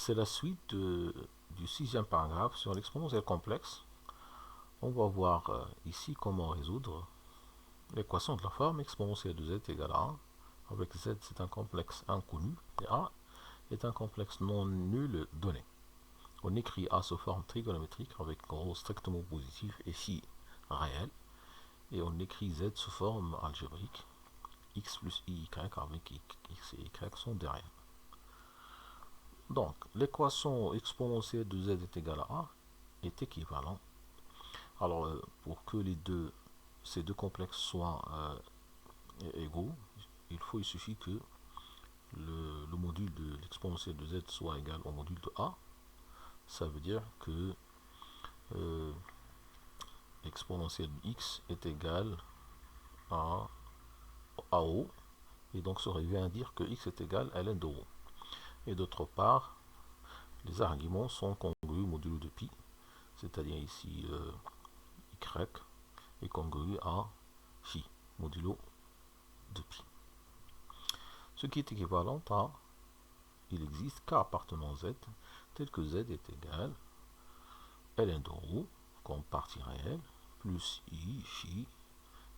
C'est la suite du sixième paragraphe sur l'exponentielle complexe. On va voir ici comment résoudre l'équation de la forme exponentielle de z égale à 1, avec z c'est un complexe inconnu et a est un complexe non nul donné. On écrit a sous forme trigonométrique avec rho strictement positif et phi réel, et on écrit z sous forme algébrique x plus y avec x et y sont derrière. Donc, l'équation exponentielle de z est égale à a est équivalent. Alors, pour que ces deux complexes soient égaux, il suffit que le module de l'exponentielle de z soit égal au module de a. Ça veut dire que l'exponentielle de x est égale à o, et donc ça revient à dire que x est égal à ln de rho. Et d'autre part, les arguments sont congrus au module de pi, c'est-à-dire ici y est congru à phi, modulo de pi. Ce qui est équivalent à, il existe k appartenant z, tel que z est égal à ln de rho, comme partie réelle, plus i, phi,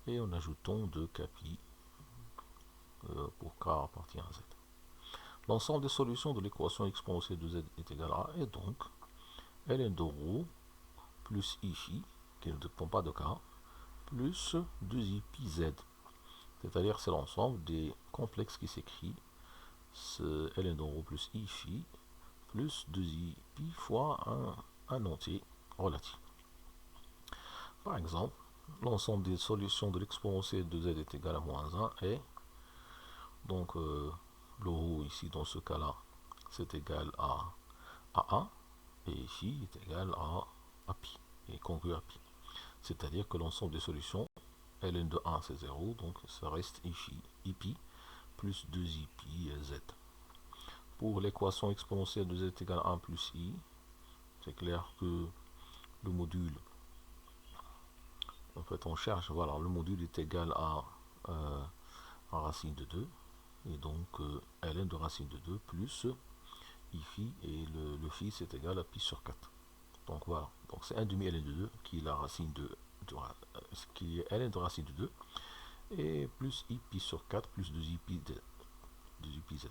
et en ajoutant 2 kpi pour k appartient à z. L'ensemble des solutions de l'équation exponentielle de z est égal à a, et donc ln de rho plus i phi, qui ne dépend pas de k, plus 2i pi z. C'est-à-dire c'est l'ensemble des complexes qui s'écrit ln de rho plus i phi plus 2i pi fois un entier relatif. Par exemple, l'ensemble des solutions de l'exponentielle de z est égal à moins 1 et donc le rho ici dans ce cas-là c'est égal à 1 et phi est égal à pi et congru à pi. C'est-à-dire que l'ensemble des solutions ln de 1 c'est 0, donc ça reste i pi plus 2i pi z. Pour l'équation exponentielle de z égale à 1 plus i, c'est clair que le module, en fait on cherche, voilà, le module est égal à racine de 2, et donc ln de racine de 2 plus i phi, et le phi c'est égal à pi sur 4. Donc voilà, donc c'est 1 demi ln de 2 qui est la racine qui est ln de racine de 2, et plus i pi sur 4 plus 2i pi z.